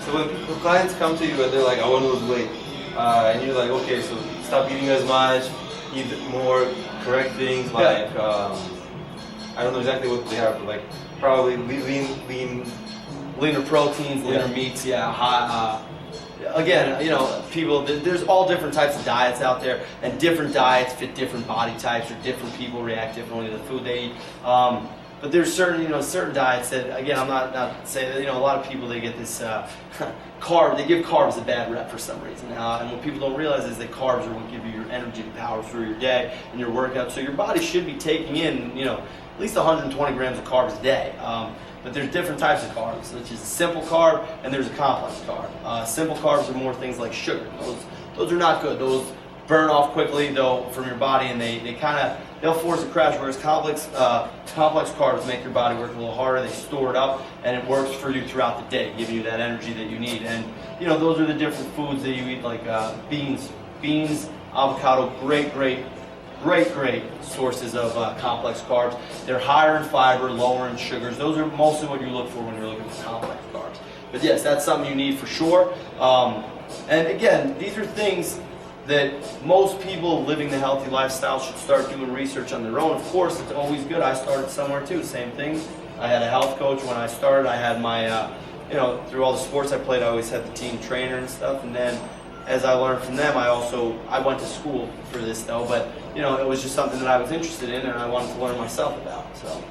So when clients come to you and they're like, I want to lose weight, and you're like, okay, so stop eating as much, eat more correct things, like, I don't know exactly what they have, but like probably leaner proteins, leaner meats, high, again, you know, people, there's all different types of diets out there, and different diets fit different body types, or different people react differently to the food they eat. But there's certain, certain diets that, again, I'm not saying that, a lot of people, they get this they give carbs a bad rep for some reason. And what people don't realize is that carbs are what give you your energy and power through your day and your workout. So your body should be taking in, at least 120 grams of carbs a day. But there's different types of carbs, which is a simple carb and there's a complex carb. Simple carbs are more things like sugar. Those are not good. Those burn off quickly though from your body, and they'll force a crash. Whereas complex carbs make your body work a little harder. They store it up, and it works for you throughout the day, giving you that energy that you need. And those are the different foods that you eat, like beans, avocado, great sources of complex carbs. They're higher in fiber, lower in sugars. Those are mostly what you look for when you're looking for complex carbs. But yes, that's something you need for sure. And again, these are things that most people living the healthy lifestyle should start doing research on their own. Of course, it's always good. I started somewhere too. Same thing. I had a health coach when I started. I had my, through all the sports I played, I always had the team trainer and stuff. And then as I learned from them, I went to school for this though. But, it was just something that I was interested in and I wanted to learn myself about. So.